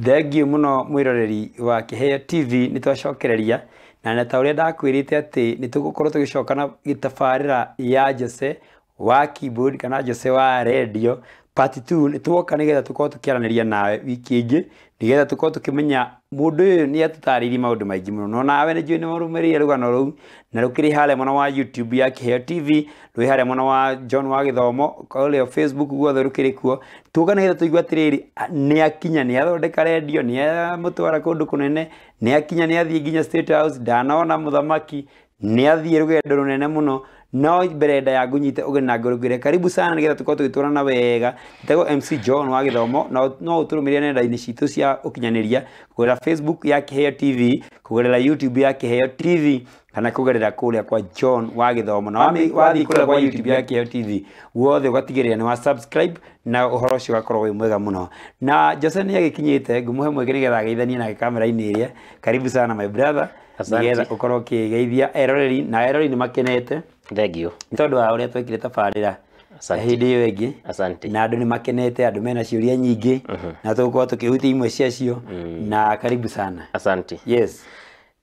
Thengiũ mũno mwĩroreri wa Kĩheo TV nĩtwacokereria na neta ũrĩa ndakwĩrĩte atĩ nĩtũgũkorwo tũgĩcoka na gĩtabarĩra ya Jose wa keyboard kana Jose wa radio part 2 nĩtwoka nĩgetha tũkorwo tũkĩaranĩria nawe wiki ĩngĩ nĩgetha tũkorwo tũkĩmenya mũndũ ũyũ nĩatũtarĩirie maũndũ maingĩ mũno no nawe nĩnjũĩ nĩwarũmĩrĩire rũgano rũu na rũkĩrĩ harĩa mwena wa YouTube ya Kĩheo TV rwĩ harĩa mwena wa John wa Gĩthomo kũrĩa Facebook guothe rũkĩrĩ kuo tuoka nĩgetha tũigua atĩrĩrĩ nĩakinya nĩathondeka radio nĩamũtwara kũndũ kũnene nĩakinya nĩathiĩ nginya State House ndanona mũthamaki nĩathiĩ rũgendo rũnene mũno no mbere ya ngunyite ũgeni na ngũrũgĩre karibu sana nĩgetha tũkorwo tũgĩtũrana wega tego MC John wa Gĩthomo no ũtũrũmĩrĩre nenda-inĩ citũ cia ũkinyanĩria kũgerera Facebook ya Kĩheo TV kũgerera YouTube ya Kĩheo TV kana kũgerera kũrĩa kwa John wa Gĩthomo na wathiĩ kũrĩa kwa YouTube ya Kĩheo TV wothe ũgatigĩrĩra nĩ wa subscribe na ũhoro ũcio ũgakorwo wĩ mwega mũno na Jose nĩagĩkinyĩte ngũmũhe mweke nĩgetha ageithanie na kamera-inĩ ĩrĩa karibu sana my brother nĩgetha ũkorwo ũkĩgeithia eroreri na eroreri nĩmakenete Thengiũ. Nĩ tondũ wa ũrĩa twekire tabarĩra hĩndĩ ĩyo ĩngĩ na andũ nĩmakenete andũ mena ciũria nyingĩ na tũgũkorwo tũkĩhutia imwe ciacio na karibu sana. Asante. Yes.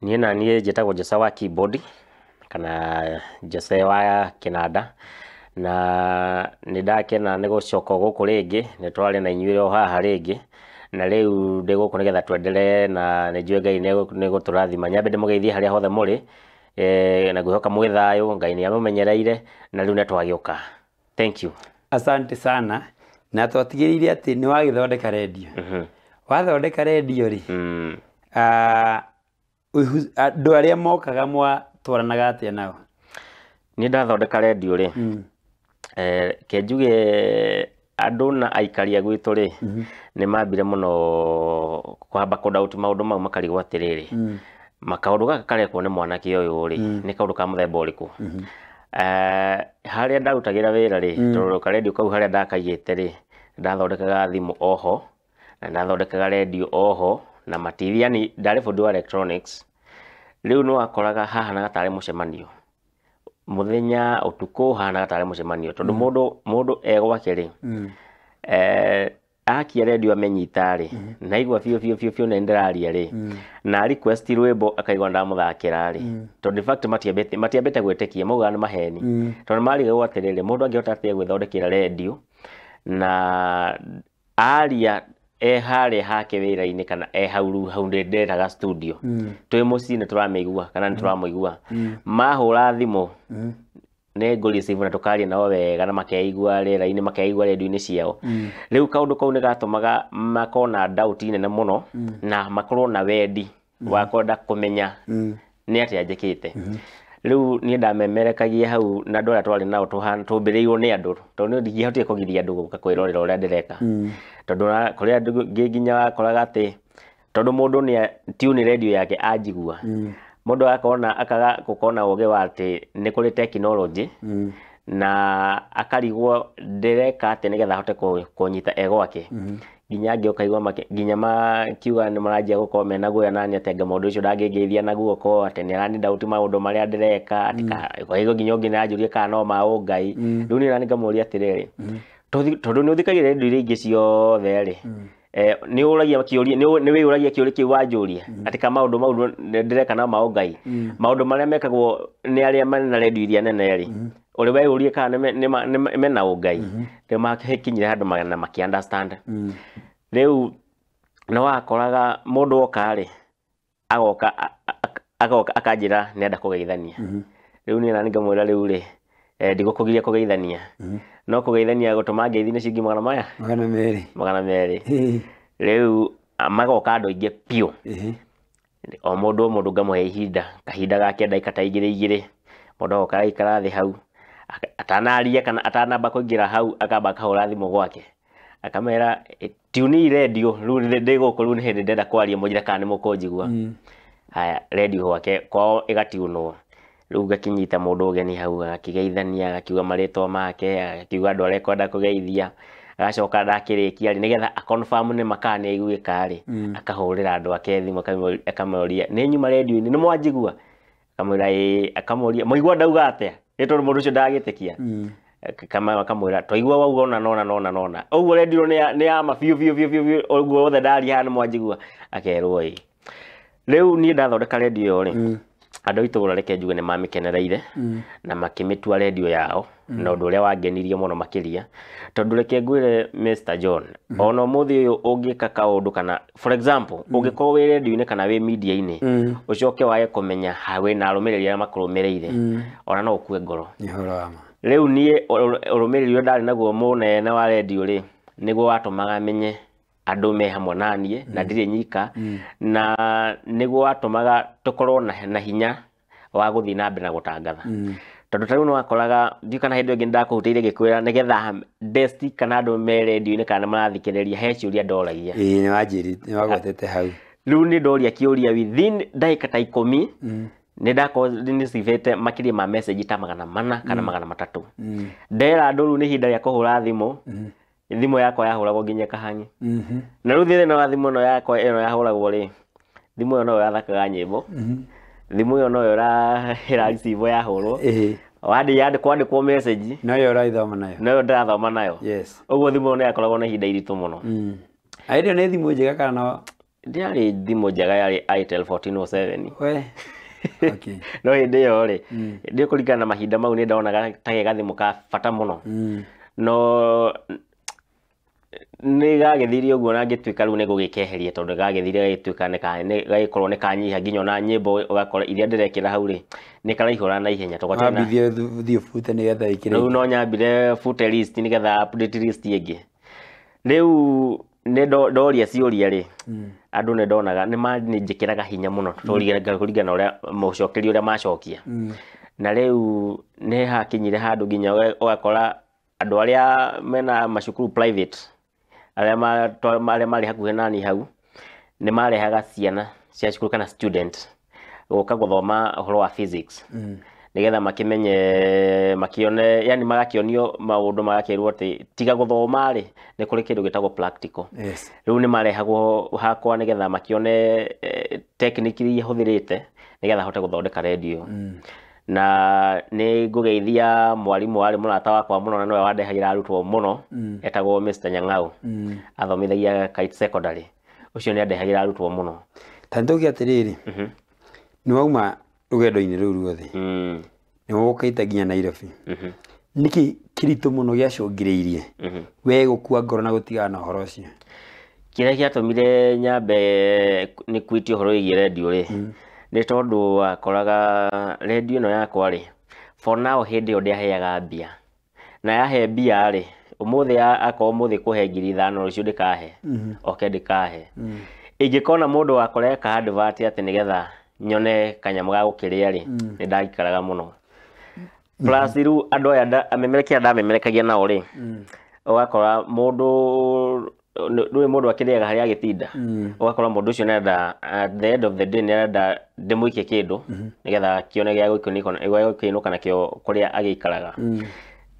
Niĩ na niĩ njĩtagwo Jose wa keyboard kana Jose wa kĩnanda na nĩndakena nĩ gũcoka gũkũ rĩngĩ nĩ twarĩ na inyuĩ o haha rĩngĩ na rĩu ndĩ gũkũ nĩgetha twendelee na nĩnjũĩ Ngai nĩ gũtũrathima nyambe ndĩmũgeithie harĩa hothe mũrĩ na ngwĩhoka mwĩ thayũ Ngai nĩamũmenyereire na rĩu nĩtwagĩũka. Thank you. Asante sana na twatigĩrĩire atĩ nĩ wagĩthondeka radio. Wathondeka radio rĩ andũ arĩa mokaga mwatwaranaga atĩa nao? Niĩ ndathondeka radio rĩ ke njuge andũ na aikari a gwitũ rĩ nĩmambire mũno kwamba kũndauti maũndũ mau makarigwo atĩrĩrĩ makaũndũ gaka karekwo nĩ mwanake ũyũ rĩ nĩ kaũndũ ka mũthemba ũrĩkũ harĩa ndarutagĩra wĩra rĩ tondũ karedio kau harĩa ndakaigĩte rĩ ndathondekaga thimũ oho na ndathondekaga radio oho na mativi yani ndarĩ fundi wa electronics rĩu no akoraga haha na gatarĩ mũcemanio mũthenya ũtukũ haha na gatarĩ mũcemanio tondũ mũndũ egwake rĩ akia radio amenyita rĩ naigua biũ na ndĩraria rĩ na request rwĩmbo akaigua ndamũthakĩra rĩ tondũ in fact matiambĩte gwĩtĩkia mauga nĩ maheni tondũ marigagwo atĩrĩrĩ mũndũ angĩhota atĩa gwĩthondekera radio na aria harĩa hake wĩra-inĩ kana hau ndĩretaga studio twĩ mũciĩ nĩtũramĩigua kana nĩtũramũigua mahũra thimũ nĩ ngũrĩcibu na tũkaria nao wega na makeigua rĩera-inĩ makeigua radio-inĩ ciao rĩu kaũndũ kau nĩgatũmaga makorwo na doubt nene mũno na makorwo na wendi wa kwenda kũmenya nĩ atĩa njĩkĩte rĩu niĩ ndamemerekagia hau na andũ arĩa twarĩ nao tũmbĩrĩirwo nĩ andũ tondũ niĩ ndingĩahotire kũgiria andũ gũka kwĩrorera ũrĩa ndĩreka tondũ kũrĩa andũ nginya wakoraga atĩ tondũ mũndũ tune radio yake anjigua mũndũ akona akaga gũkorwo na ũgĩ wa atĩ nĩ kũrĩ tekinoronjĩ na akarigwo ndĩreka atĩ nĩgetha ahote kũnyita gwake nginya angĩ ũkaigua nginya makiuga nĩ maranjia gũkorwo mena guoya nani atĩ anga mũndũ ũcio ndangĩngeithia na guoko atĩ nĩarani ndauti maũndũ marĩa ndĩreka atĩ nginya ũngĩ nĩanjũria kana no ma ũngai rĩu niĩ nani ngamũria atĩrĩrĩ tondũ nĩ ũthikagĩrĩria indo iria ingĩ ciothe rĩ nĩ ũragia kĩũria nĩ wĩyũragia kĩũria kĩu wanjũria atĩ ka maũndũ mau ndĩreka na ma ũngai maũndũ marĩa mekagwo nĩ arĩa mena radio iria nene rĩ ũrĩ weyũrie kana mena ũngai rĩu makinyire handũ magana makĩ-understand rĩu no wakoraga mũndũ oka rĩ agoka akanjĩra nĩenda kũgeithania rĩu niĩ nani ngamwĩra rĩu rĩ ndigũkũgiria kũgeithania no kũgeithania gũtũma ngeithi nĩ ciringi magana merĩ rĩu magoka andũ aingĩ piũ o mũndũ ngamũhe kahinda gake ndagĩka ta igĩrĩ mũndũ agoka agaikara thĩ hau atanaria kana atanamba kũingĩra hau akamba akahũra thimũ gwake akamera tuni radio rĩu ndĩ gũkũ rĩu nĩ hĩndĩ ndĩrenda kwaria mũnjĩre kana nĩ mũkũnjigua haya radio gwake kwao ĩgatiunwo rĩu ngakinyita mũndũ ũgeni hau akĩgeithania akiuga marĩtwa make akiuga andũ arĩa ekwenda kũgeithia agacoka ndakĩrĩkia nĩgetha akonfirm nĩ makana nĩaiguĩka rĩ akahũrĩra andũ ake thimũ akamoria nĩ nyuma radio-inĩ nĩ mwanjigua akamwĩra akamũria mũigua ndauga atĩa nĩ tondũ mũndũ ũcio ndagĩtĩkia kama kamwira twaigua wauga ona uguo radio ni ya mabiu uguo othe ndari hana mwanjigua akerwo riu ni ndathondeka radio ri andå itå reke njuge nä mamikenereire na makimitua radio yao na å ndå å rä a wangenirie må no makä tondå reke ngwire Mr John ona må thä å yå å ngä ka kaå ndå kana for example å ngä korwo wä radio-inä kana wä media-inä å coke wage kå menya wä na arå mä rä ri arä a makå rå mä rä ire ona no å kue ngoro rä u niä å rå mä rä ri å ndarä naguo må nene wa radio rä nä guo watå maga menye andå me hamwe naniĩ na ndirĩ nyika na nĩguo watũmaga tũkorwo na hinya wa gũthiĩ na mbere na gũtangatha tondũ tarĩu nĩ wakoraga ndiũ kana hĩndĩ ĩngĩ ndakũhutĩire ngĩkwĩra nĩgetha best kana andũ me radio-inĩ kana marathikĩrĩria he ciũria ndoragia nĩ wagwetete hau rĩu nĩ ndoria kĩũria within ndagĩka ta 10 nĩ ndakorwo nĩ civĩte makĩria ma message ta 400 kana 300 ndera andũ rĩu nĩ ihinda rĩa kũhũra thimũ thimũ yakwa yahũragwo nginya kahangi na rĩu thĩna wa thimũ ĩno yakwa ĩno yahũragwo rĩ thimũ ĩyo no yathakaga nyĩmbo thimũ ĩyo no ĩra-receive yahũrwo kwandĩkwo message no yo ũrathoma nayo no yo ndĩrathoma nayo ũguo thimũ ĩyo nĩ yakoragwo na ihinda iritũ mũno ĩyo nĩ thimũ njega kana no ndiarĩ thimũ njega yarĩ Itel 1407 okay no hĩndĩ ĩyo rĩ ndĩ kũringana na mahinda mau nĩ ndonaga ta ge gathimũ ka bata mũno no nĩ gagĩthire ũguo na ngĩtuĩka rĩu nĩ gũgĩkeheria tondũ gagĩthire gagĩtuĩka gagĩkorwo nĩ kanyiha nginya ona nyĩmbo ũgakora iria ndĩrekĩra hau rĩ nĩ karaihũra na ihenya wambithie ũthiĩ bute nĩgetha ĩkĩre rĩu no nyambire bute list nĩgetha update list ĩngĩ rĩu nĩ ndoria ciũria rĩ andũ nĩ ndonaga nĩ njĩkĩraga hinya mũno kũringana na ũrĩa mũcokerie ũrĩa macokia na rĩu nĩ hakinyire handũ nginya ũgakora andũ arĩa mena macukuru private arĩa marĩ hakuhĩ nani hau nĩ marehaga ciana cia cukuru kana student gũka gũthoma ũhoro wa physics nĩgetha makĩmenye makĩone yani magakĩonio maũndũ magakĩrwo atĩ tiga gũthoma rĩ nĩ kũrĩ kĩndũ gĩtagwo practical rĩu nĩ marehagwo hakwa nĩgetha makĩone technique iria hũthĩrĩte nĩgetha hote gũthondeka radio na nĩ ngũgeithia mwarimũ warĩ mũrata wakwa mũno na nĩwe wandehagĩra arutwo mũno etagwo Mr Nyang'au athomithagia Kite Secondary ũcio nĩ andehagĩra arutwo mũno ta nĩtũgĩ atĩrĩrĩ nĩ wauma rũgendo-inĩ rũu ruothe nĩ wũkĩte nginya Nairobi nĩkĩ kĩritũ mũno gĩacũngĩrĩirie we gũkua ngoro na gũtigana na ũhoro ũcio kĩrĩa gĩatũmire nyambe nĩ kwĩtie ũhoro wĩgiĩ radio rĩ nĩ tondũ wakoraga radio ĩno yakwa rĩ for now hĩndĩ ĩyo ndĩaheaga mbia na yahe mbia rĩ ũmũthĩ akorwo ũmũthĩ kũhe 5,000 rũciũ ndĩkahe oke ndĩkahe ingĩkona mũndũ wakora eka advert atĩ nĩgetha nyone kanyamũ ga gũkĩrĩa rĩ nĩ ndagikaraga mũno plus rĩu andũ aya amemerekia ndamemerekagia nao rĩ ũgakora mũndũ ndũĩ mũndũ akĩrĩaga harĩa agĩtinda ũgakora mũndũ ũcio nenda at the end of the day nenda ndĩmũikie kĩndũ nĩgetha kĩone gĩa gũkĩinũka nakĩo kũrĩa agĩikaraga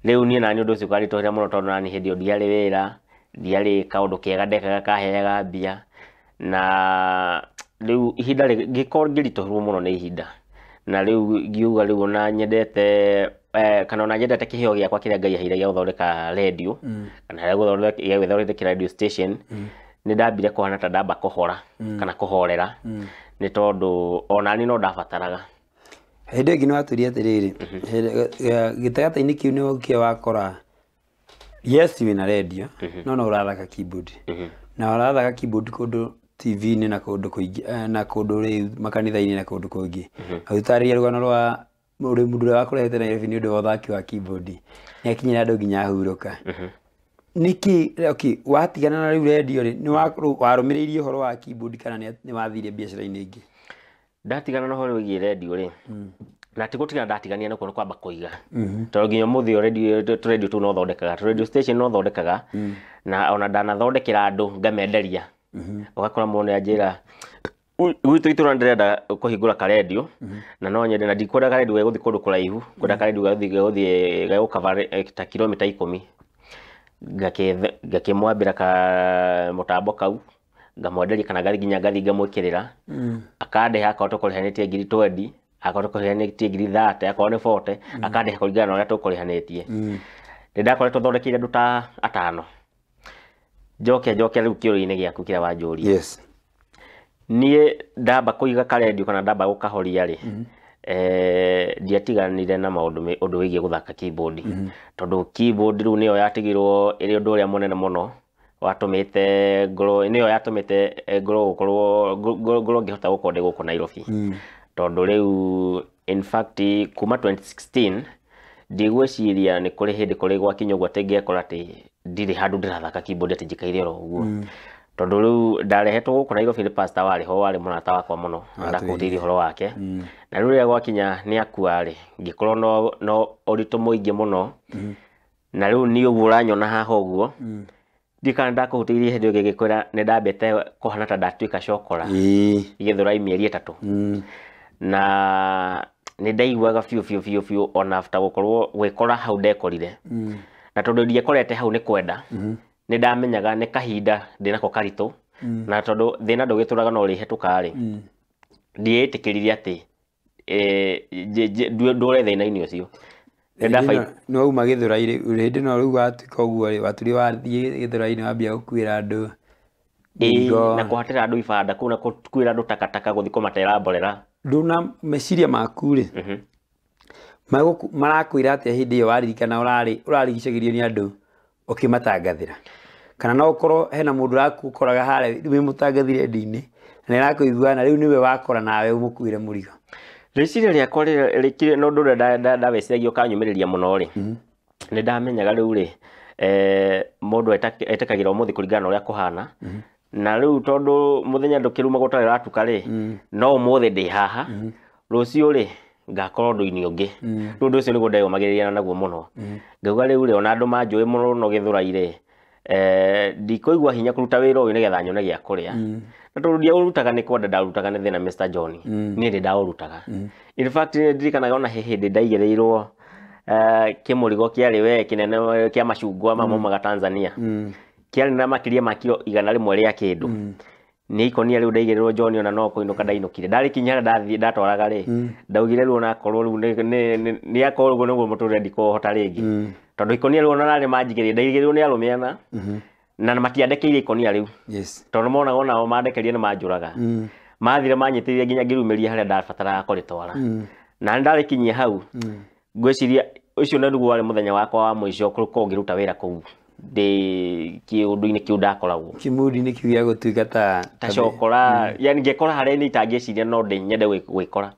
rĩu niĩ nani ũndũ ũcio ũkaritũhĩra mũno tondũ nani hĩndĩ ĩyo ndiarĩ wĩra ndiarĩ kaũndũ kega ndekaga kaheaga mbia na rĩu ihinda ngĩkorwo ngĩritũhĩrwo mũno nĩ ihinda na rĩu ngiuga rĩu ona nyendete kana ona nyendete kĩheo gĩakwa kĩrĩa Ngai aheire gĩa gũthondeka radio kana gĩa gũthondeka radio station nĩ ndambire kũhana ta ndamba kũhora kana kũhorera nĩ tondũ ona niĩ no ndabataraga hĩndĩ ĩngĩ nĩ watũria atĩrĩrĩ gĩtagatĩ-inĩ kĩu nĩ ũkĩe wakora yes wĩna radio no no ũrathaka keyboard na ũrathaka keyboard kũndũ TV-inĩ na kũndũ kũingĩ na kũndũ rĩu makanitha-inĩ na kũndũ kũngĩ agĩtarĩria rũgano rwa mũndũ ũrĩa wakũrehete Nairobi nĩ ũndũ wa ũthaki wa keyboard nĩ akinyĩra andũ nginya ahurũka nĩkĩ okay watigana na rĩu radio rĩ nĩ warũmĩrĩirie ũhoro wa keyboard kana nĩ wathire biacara-inĩ ingĩ ndatigana na ũhoro wĩgiĩ radio rĩ na tigũtigana ndatigania nakuo nĩ kwamba kũiga tondũ nginya mũthĩ radio tu no thondekaga radio station no thondekaga na ona ndanathondekera andũ ngamenderia ũgakora mũndũ anjĩra gwitũ itũra ndĩrenda kũhingũra ka radio na no nyende na ndikwenda ka radio gũthiĩ kũndũ kũraihu kwenda ka radio gũthiĩ gũcover ta kilomita 10 ngakĩmwambĩra ka mũtambo kau ngamwenderia kana nginya ngathi ngamwĩkĩrĩra akandeha akorwo tũkũrĩhanĩtie 20,000 akorwo tũkũrĩhanĩtie 30,000 akorwo nĩ 40 akandeha kũringana na ũrĩa tũkũrĩhanĩtie ndakoretwo thondekeire andu ta 5 njoke riu kiuri-ini giaku kira wanjuria yes nie ndamba kuiga karendio kana ndamba gukahoria ri ndiatiganire na undu wigie guthaka keyboard tondu keyboard riu niyo yatigirwo iri undu uria munene muno watumite ngoro niyo yatumite ngoro gukorwo ngihota gukonde guku Nairobi tondu riu in fact kuma 2016 ndigweciria ni kuri hindi kuri gwakinya gwa tengekora ati ndiri handu ndirathaka keyboard ati njikaire ro uguo tondu riu ndarehetwo guku Nairobi ni pastor wari munata wakwa muno ndakutiria horo wake na riu ria gwakinya ni akua ri ngikorwo no orito muingi muno na riu ni uguo uranyona haha uguo ndikana ndakuhutirie hindi ugi gikwira ni ndambete kuhana ta ndatuika cokora igithurai mieri 3 na ni ndaiguaga fiu ona after gukorwo gwikora hau ndekorire na tondu ndiekorete hau ni kwenda ni ndamenyaga ni kahinda ndinako karitu na tondu thina ndugituraga no rihetuka ri ndietikiririe ati ndure thina-ini ucio no uma githurai hindi no riu watuika uguo ri waturi wathie githurai-ini wambia gukwira andu na kuhatira andu ibanda kuu na kukwira andu takataka guthi kumatera mborera nduna meciria maku ri marakwira atia hindi iyo waririkana urarigicagirio ni andu ukimatangathira kana no ukorwo hena mundu rakukoraga hare wi mutangathire ndi-ini na nirakuigua na riu niwe wakora nawe umukuire murigo riciria riakwa rikire no ndu ndaweciragia ukanyumiriria muno ri ni ndamenyaga riu ri mundu etekagira umuthi kuringana na uria kuhana na riu tondu muthenya ndukiruma gutari ratuka ri no umuthi ndi haha rucio ri ngakorwo ndu-ini ungi ndu ucio niguo ndeyumagiriria naguo muno ngauga riu ri ona andu manjui muno no githurai ri ndikuigua hinya kuruta wira uyu nigetha nyone gia kuria na tondu ndiaurutaga ni kwenda ndarutaga ni thina Mr John ni ndi ndaurutaga in fact ndirikanaga ona hindi ndaigereirwo kimurigo kiari we kinene kia macungwa maumaga Tanzania kiari na makiria makio 100 ria kindu ni ikonia riu ndaigereirwo John ona no kuinuka ndainukire ndari kinya ndathie ndatwaraga ri ndaugire riu ona korwo riu ni akorwo niguo muture ndikohota ringi tondu ikonia riu ona nari manjigerie ndaigereirwo ni arumiana na matiandekeire ikonia riu tondu monaga ona mandekerie ni manjuraga mathire manyitiririe nginya ngirumiria haria ndabataraga kuritwara na ndarikinyia hau ngwiciria ucio niguo wari muthenya wakwa wa mwisho kuruko ngiruta wira kuu ndi kiundu-ini kiu ndakoragwo kimudi-ini kiu ya gutuika ta cokora yani ngekora haria ni itangiciria no ndi nyende gwikora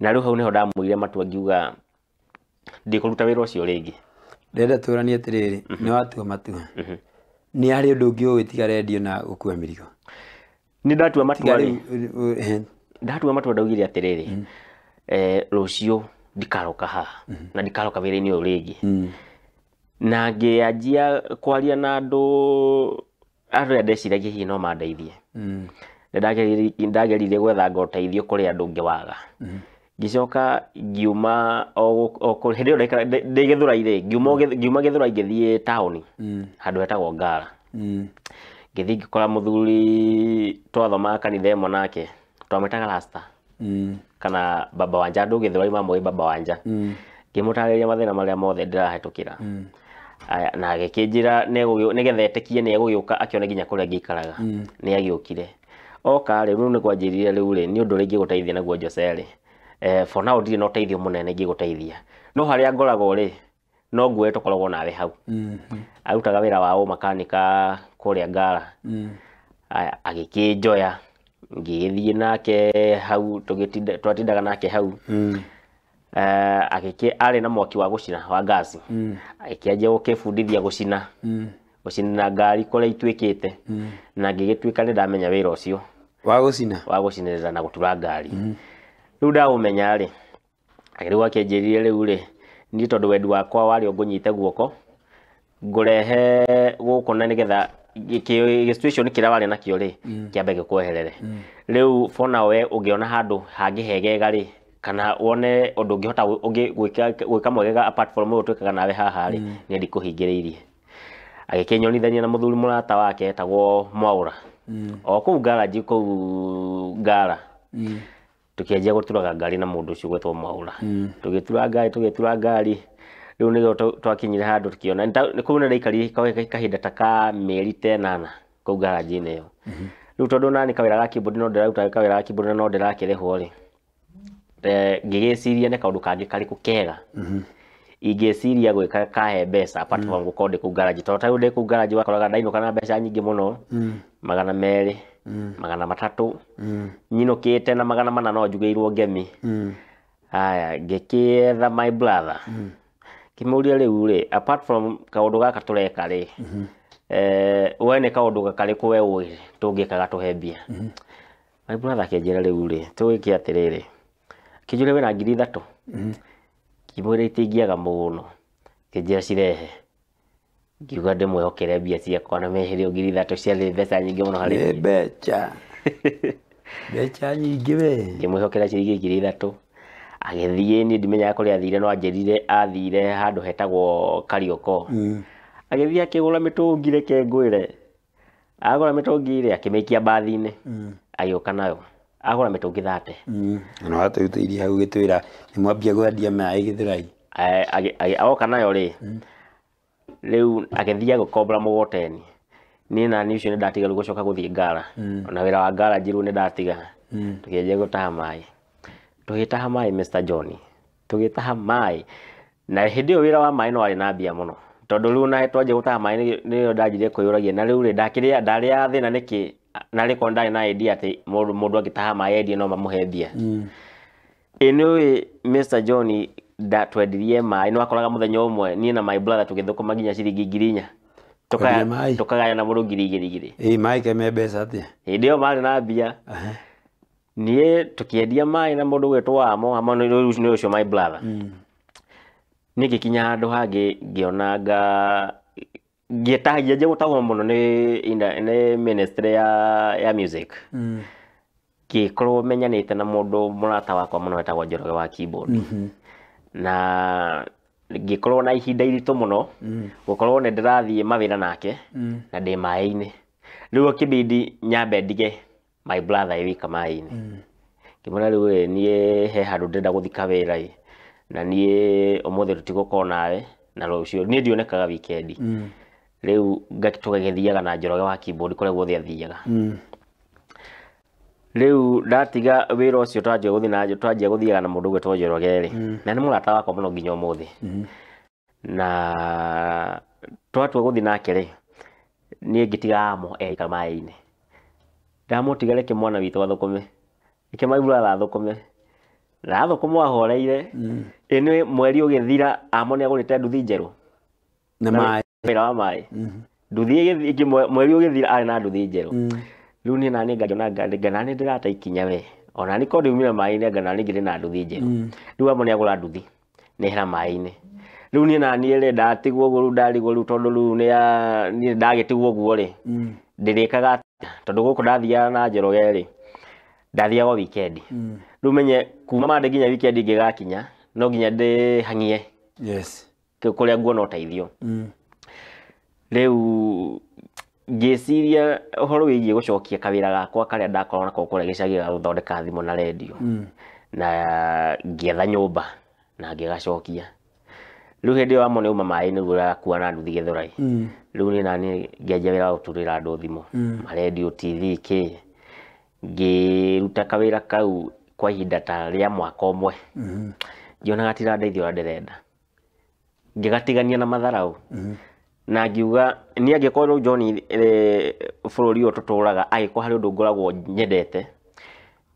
na riu hau niho ndamuire matua ngiuga ndikuruta wira ucio ringi ndenda turanie atiriri ni watua matua ni hari undu ungi ugitiga redio na gukua mirigo ni ndatua matua ndaugire atiriri rucio ndikaroka haha na ndikaroka wira-ini uyu ringi na ngianjia kwaria na andu aria ndeciragia hihi no mandeithie ndagerire gwetha ngoteithio kuri andu ngiwaga ngicoka ngiuma hindi iyo ndigithurai ri ngiuma githurai ngithie tauni handu hetagwo Ngara ngithii ngikora muthuri twathomaga kanitha imwe nake twamwitaga Rasta kana baba wanja andu githurai mamwe baba wanja ngimutariria mathina maria mothe ndirahetukira na agikinjira nigetha etekie ni egugiuka akione nginya kuria ngikaraga ni agiukire oka riu ni kwanjirire riu ri ni undu ringi guteithia naguo Jose ri for now ndiri no teithio munene ngiguteithia no haria ngoragwo ri no nguo tukoragwo nawe hau arutaga wira wa makanika kuria Ngara agikinjoya ngithie nake hau twatindaga nake hau ari na mwaki wa gucina wa gasi akianjia gukibundithia gucina gucina ngari kuria itwikite na ngigituika ni ndamenya wira ucio wa gucinirira na gutura ngari riu ndaumenya ri riu akinjirire riu ri ni tondu wendi wakwa wari ngunyite guoko ngurehe guku na nigetha situation kiria wari nakio ri kiambe gikweherere riu fona we ungiona handu hangihegega ri kana wone undu ngihota gwika mwegega apart from uyu twikaga nawe haha ri ni ndikuhingiriirie agikinyonithania na muthuri murata wake etagwo Mwaura o kuu garage kuu Ngara tukianjia guturaga ngari na mundu ucio gwetwo Mwaura tugitura ngari riu nigo twakinyire handu tukiona ni kuu ndaikari kahinda ta ka mieri 10 kuu garage-inĩ ĩyo riu tondu nani kawira ga keyboard no ndĩraruta kawira ga keyboard no ndĩrakĩrĩhwo rĩ ngĩgĩciria nĩ kaũndũ kangĩ karĩkũ kega ingĩciria gwĩka kahe mbeca apart from gũkorwo ndĩ kuu garage tondũ tarĩu ndĩ kuu garage wakoraga ndainũka na mbeca nyingĩ mũno 200 300 nyinũkĩte na 400 no njugĩirwo ngemi haya ngĩkĩetha my brother kimũria rĩu rĩ apart from kaũndũ gaka tũreka rĩ we nĩ kaũndũ karĩkũ we ũĩ tũngĩkaga tũhe mbia my brother akĩnjĩra rĩu rĩ tũgĩke atĩrĩrĩ akĩnjũria wĩna 3,000 ngĩmwĩra itingĩaga mũno akĩnjĩra cirehe ngiuga ndĩmwĩhokere mbia ciakwa na meherio 3,000 ciarĩ mbeca nyingĩ mũno harĩ mbeca nyingĩ we ngĩmwĩhokera ciringi 3,000 agĩthiĩ niĩ ndimenyaga kũrĩa athire no anjĩrire athire handũ hetagwo Karioko agĩthiĩ akĩgũra mĩtũngi reke ngwĩre agũra mĩtũngi ĩrĩa akĩmĩikia mbathi-inĩ agĩũka nayo agũra mĩtũngi 30 no watũrutĩirie hau gĩtwĩra nĩ mwambia gwendia maĩ Gĩthũrai agoka nayo rĩ rĩu agĩthiĩ agĩkombora mũgoteni niĩ na niĩ ũcio nĩ ndatiga rĩu gũcoka gũthiĩ ngara na wĩra wa garage rĩu nĩ ndatiga tũkĩanjia gũtaha maĩ tũgĩtaha maĩ Mr. John tũgĩtaha maĩ na hĩndĩ ĩyo wĩra wa maĩ no warĩ na mbia mũno tondũ rĩu na twanjia gũtaha maĩ nĩyo ndanjirie kwĩyũragia na rĩu rĩ ndarĩ thĩna nĩkĩ na rĩko ndarĩ na idea atĩ mũndũ angĩtaha maĩ endie no mamũhe mbia ĩnĩ Mr. John twendirie maĩ no akoraga mũthenya ũmwe niĩ na my brother tũgĩthũkũma nginya ciringi 4,000 tukagayana mũndũ 2,000 maĩ keme mbeca atĩa hĩndĩ ĩyo marĩ na mbia niĩ tũkĩendia maĩ na mũndũ gwĩtwo Wamo nĩ ũcio my brother niĩ ngĩkinya handũ hangĩ ngĩonanga ngĩtahia gũtahwo mũno nĩ ministry ya music ngĩkorwo menyanĩte na mũndũ mũrata wakwa mũno wetagwo Njoroge wa keyboard na ngĩkorwo na ihinda iritũ mũno gũkorwo nĩ ndĩrathiĩ mawĩra nake na ndĩ maĩ-inĩ rĩu akĩbidi nyambe ndige my brother wika maĩ-inĩ ngĩmwĩra rĩu niĩ he handũ ndĩrenda gũthika wĩra na niĩ ũmũthĩ tũtigũkorwo nawe na rũciũ niĩ ndionekaga weekend rĩu tũgagĩthiaga na Njoroge wa keyboard kũrĩa guothe athiaga rĩu ndatiga wĩra ũcio twanjia gũthiaga na mũndũ gwĩtwo Njoroge rĩ na nĩ mũrata wakwa mũno nginya ũmũthĩ na twatua gũthiĩ nake rĩ niĩ ngĩtiga Amo eika maĩ-inĩ ndamũtiga reke mwana witũ athũkũme reke my brother athũkũme na athũkũma ahoreire ĩnĩ mweri ũgĩthira Amo nĩ agũrĩte nduthi njerũ na maĩ wĩra wa maĩ nduthi mweri ũgĩthira arĩ na nduthi njerũ rĩu niĩ naniĩ ngĩona ngana nĩ ndĩrata ikinya we ona nĩ korwo ndiumire maĩ-inĩ ngana nĩ ngĩrĩ na nduthi njerũ rĩu Amo nĩ agũra nduthi nĩehera maĩ-inĩ rĩu niĩ naniĩ rĩ ndatigwo ũguo rĩu ndarigwo rĩu tondũ rĩu niĩ ndagĩtigwo ũguo rĩ ndĩrĩkaga tondũ gũkũ ndathiaga na Njoroge rĩ ndathiaga weekend rĩu menye kuma mande nginya weekend ingĩgakinya no nginya ndĩhang'ie kũrĩa nguona ũteithio rĩu ngĩciria ũhoro wĩgiĩ gũcokia kawĩra gakwa karĩa ndakorwo nako kũrĩa gĩcagi ga gũthondeka thimũ na radio na ngĩetha nyũmba na ngĩgacokia rĩu hĩndĩ ĩyo Amo nĩ uma maĩ nĩguo akua na nduthi Gĩthũrai rĩu niĩ naniĩ ngĩanjia wĩra wa gũturĩra andũ thimũ radio TV ngĩruta kawĩra kau kwa ihinda ta rĩa mwaka ũmwe ngĩona gatirandeithia ũrĩa ndĩrenda ngĩgatigania na matharaũ na ngiuga niĩ angĩkorwo rĩu John bũrũri ũyũ tũtũraga agĩkorwo harĩ ũndũ ngoragwo nyendete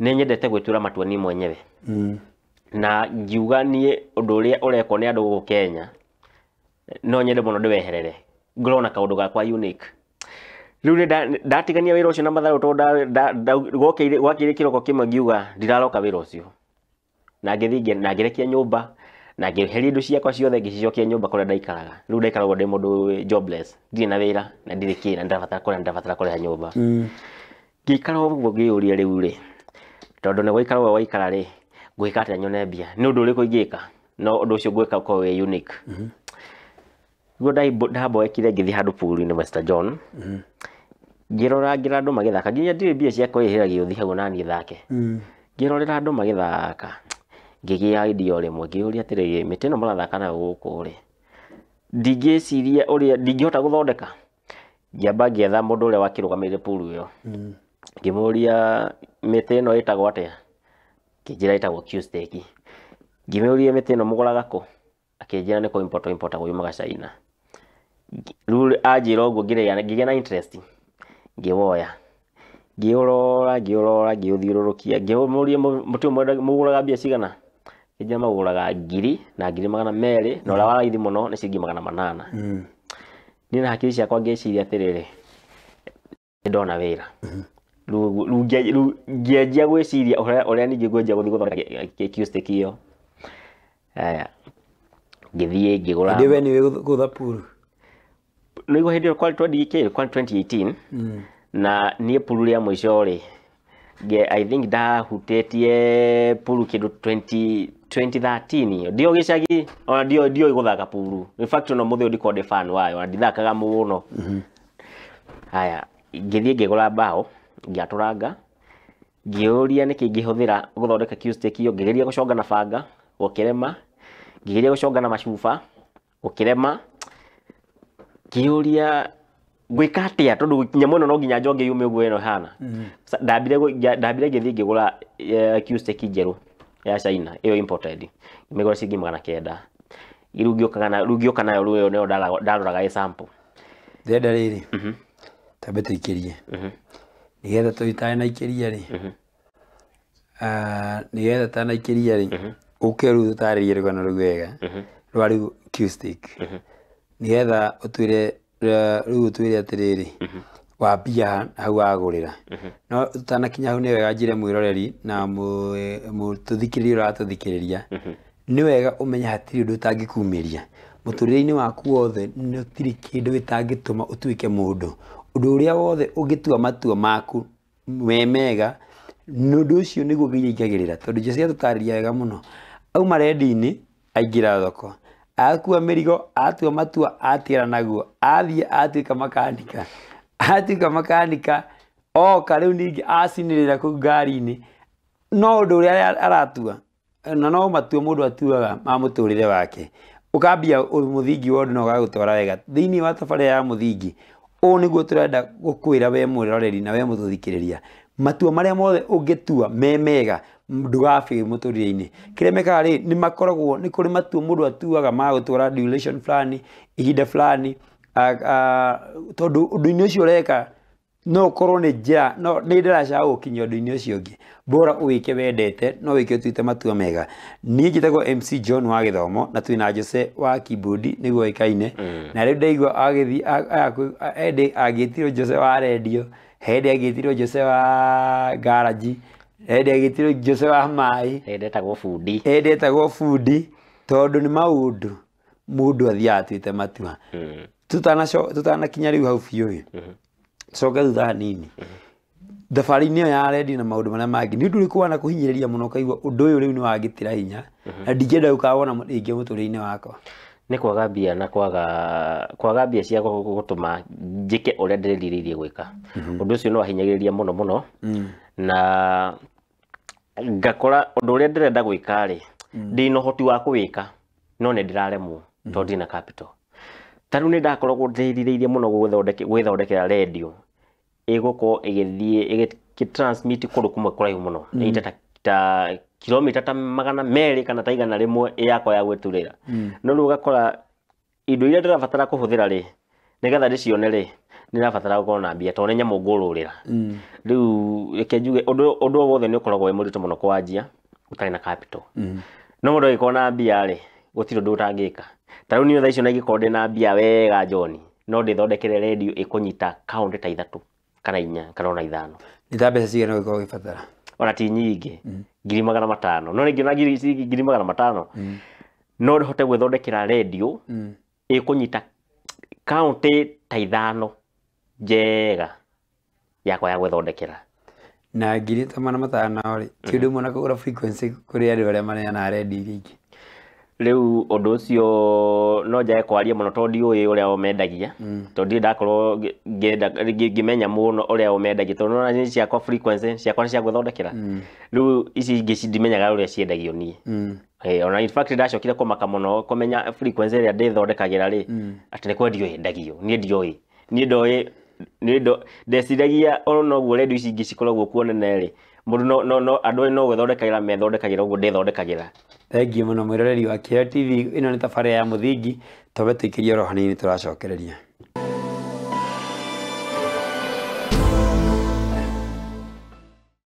nĩ nyendete gwĩtua matua niĩ mwenyewe na ngiuga niĩ ũndũ ũrĩa ũrekwo nĩ andũ gũkũ Kenya no nyende mũno ndĩweherere ngorwo na kaũndũ gakwa unique rĩu nĩ ndatigania wĩra ũcio na matharũ tondũ gwakĩire kĩroko kĩmwe ngiuga ndiraroka wĩra ũcio na ngĩthiĩ na ngĩrekia nyũmba na ngĩeheria indo ciakwa ciothe ngĩcicokia nyũmba kũrĩa ndaikaraga rĩu ndaikaragwo ndĩ mũndũ jobless ndirĩ na wĩra na ndirĩ kĩ na ndabatara kũrĩha nyũmba ngĩikara ũguo ngĩyũria rĩu rĩ tondũ nĩ gũikara ũguo waikara rĩ ngwĩka atĩa nyone mbia nĩ ũndũ ũrĩkũ ingĩka no ũndũ ũcio ngwĩka ũkorwo wĩ unique rĩu ndamboekire ngĩthiĩ handũ pool-inĩ Mr. John ngĩrora andũ magĩthaka nginya ndirĩ mbia cia kwĩhĩra gĩũthi hau na niĩ thake ngĩrorera andũ magĩthaka ngĩgĩa idea rĩmwe ngĩũria atĩrĩrĩ mĩtĩ ĩno mũrathaka nayo gũkũ rĩ ndingĩciria ũrĩa ndingĩhota gũthondeka ngĩamba ngĩetha mũndũ ũrĩa wakĩrũgamĩrĩire pool ĩyo ngĩmũria mĩtĩ ĩno ĩtagwo atĩa akĩnjĩra ĩtagwo Q-Stake ngĩmũria mĩtĩ ĩno mũgũraga kũ akĩnjĩra nĩ import yumaga China rĩu anjĩra ũguo ngĩgĩa na interest ngĩwoya ngĩũrora ngĩũthiũrũrũkia ngĩmũria mũtĩ mũgũraga mbia cigana akĩnjĩra magũraga 1,000 na 200 na ũrĩa wa raithi mũno nĩ ciringi 800 niĩ na hakiri ciakwa ngĩciria atĩrĩrĩ ndona wĩra rĩu ngĩanjia gwĩciria ũrĩa ningĩ ngwenjia gũthiĩ gũthondeka Q-Stake ĩyo ngĩthiĩ ngĩgũra ndiwe ni gũtha pool nĩguo hĩndĩ ĩyo kwari 2018 na niĩ pool rĩa mũico rĩ I think ndahutĩtie pool kĩndũ 2013 ndio gĩcagi ona ndio gũthaka pool in fact no mũthĩ ndiko ndi fan wayo na ndithakaga mũno haya ngĩthiĩ ngĩgũra mbaũ ngĩatũranga ngĩũria nĩkĩ ngĩhũthĩra gũthondeka Q-Stake ĩyo ngĩgeria gũconga na banga gũkĩrema ngĩgeria gũconga na macuba gũkĩrema ngĩũria gwĩka atĩa tondũ nyamũ ĩno no nginya njonge yume ũguo ĩno hana ndambire ngĩthiĩ ngĩgũra Q-Stake njerũ ya China ĩyo imported ngĩmĩgũra ciringi 900 rĩu ngĩũka nayo rĩu nĩyo ndaroraga sample ndenda rĩrĩ tambe tũikĩrie nigetha tũitane na ikĩria rĩ nigetha tanaikĩria rĩ ũke rĩu tũtarĩrie rũgano rũu wega rwa rĩu Q-Stake nigetha ũtwĩre rĩu ũtwĩre atĩrĩrĩ wambia hau agũrĩra no tũtanakinya hau nĩ wega njĩre mwĩroreri na tũthikĩrĩria ũratũthikĩrĩria nĩ wega ũmenye hatirĩ ũndũ ũtangĩkumĩria mũtũrĩre-inĩ waku wothe gũtirĩ kĩndũ gĩtangĩtũma ũtuĩke mũndũ ũndũ ũrĩa wothe ũngĩtua matua maku mega ũndũ ũcio nĩguo ngĩingagĩrĩra tondũ Jesse atũtarĩria wega mũno auma rendi-inĩ aingĩra thoko akua mĩrigo atua matua atĩra naguo athiĩ atuĩka makanika oka rĩu ningĩ acinĩrĩra kũu ngari-inĩ no ũndũ ũrĩa aratua na no matua mũndũ atuaga ma mũtũrĩre wake ũkambia mũthingi wa ũndũ na ũgagũtwara wega thĩinĩ wa tabarĩra ya mũthingi ũũ nĩguo tũrenda gũkwĩra we mwĩroreri na we mũtũthikĩrĩria matua marĩa mothe ũngĩtua mega ndũgabĩ mũtũrĩre-inĩ kĩrĩa mekaga rĩ nĩ makoragwo nĩ kũrĩ matua mũndũ atuaga ma gũtwara duration fulani ihinda fulani tondũ ũndũ-inĩ ũcio ũreka no ũkorwo nĩ njĩra no nĩ ndĩracaga gũkinya ũndũ-inĩ ũcio ũngĩ bora ũwĩke wendete no wĩke ũtuĩte matua mega niĩ njĩtagwo MC John wa Gĩthomo na twĩna Jose wa keyboard nĩguo oĩkaine na rĩu ndaigua agĩthiĩ agĩtirwo Jose wa radio hĩndĩ agĩtirwo Jose wa garage hĩndĩ agĩtirwo Jose wa maĩ hĩndĩ etagwo bundi tondũ nĩ maũndũ mũndũ athiaga atuĩte matua tutanakinya rĩu hau biũ coka thutha hanini thabarĩ-inĩ ĩyo ya redio na maũndũ marĩa mangĩ nĩ ũndũ ũrĩkũ wana kũhinyĩrĩria mũno ũkaigua ũndũ ũyũ rĩu nĩ wagĩtĩra hinya na ndingĩenda gũkawona rĩngĩ mũtũrĩre-inĩ wakwa nĩ kwaga mbia na kwaga mbia cia gũtũma njĩke ũrĩa ndĩrerirĩirie gwĩka ũndũ ũcio no wahinyagĩrĩria mũno na ngakora ũndũ ũrĩa ndĩrenda gwĩka rĩ ndĩna ũhoti wa kũwĩka no nĩ ndĩraremwo tondũ ndina capital tarĩu nĩ ndakoragwo ndĩrerirĩirie mũno gwĩthondekera redio ĩgũkorwo ĩgĩthiĩ ĩgĩtransmit kũndũ kũmwe kũraihu mũno ta kilomita ta 200 kana ta 100 yakwa ya gwĩturĩra no rĩu ũgakora indo iria ndĩrabatara kũhũthĩra rĩ nĩgetha ndĩcione rĩ nĩrabatara gũkorwo na mbia tondũ nĩ nyamũ ngũrũrĩra rĩu reke njuge ũndũ wothe nĩ ũkoragwo wĩ mũritũ mũno kwanjia ũtarĩ na capital no mũndũ agĩkorwo na mbia rĩ gũtirĩ ũndũ ũtangĩka tarĩu niĩ thaa icio na ingĩkorwo ndĩna mbia wega John no ndĩthondekere redio ĩkũnyita kaũntĩ ta 3 kana 4 kana ona 5 nĩ ta mbeca cigana ũngĩkorwo ũgĩbatara ona ti nyingĩ 500,000 no rĩngĩ na 500,000 no hote gwĩthondekera redio ĩkũnyita kaũntĩ ta 5 njega yakwa ya gwĩthondekera na 500,000 rĩ ti ũndũ ũmwe na kũgũra frequency kũrĩ andũ arĩa maneanaga redio iria ingĩ rĩu ũndũ ũcio no njae kwaria mũno tondũ ndiũĩ ũrĩa ũmendagia tondũ ndakorwo ngĩmenya mũno ũrĩa ũmendagia tondũ ona nĩ ciakwa frequency ciakwa nĩ cia gwĩthondekera rĩu ici ingĩ ndimenyaga ũrĩa ciendagio niĩ Ona in fact ndacokire kumaka muno kumenya frequency ĩrĩa ndĩthondekagĩra rĩ atĩ nĩ kwendio yendagio niĩ ndiũĩ ndeciragia ona ũguo redio ici ingĩ cikoragwo kuo nene rĩ mũndũ andũ no gwĩthondekagĩra methondekagĩra ũguo ndĩthondekagĩra. Thengiũ mũno mwĩroreri wa Kĩheo TV, ĩno nĩ tabarĩra ya mũthingi, twambe tũikĩrie oro hanini tũracokereria.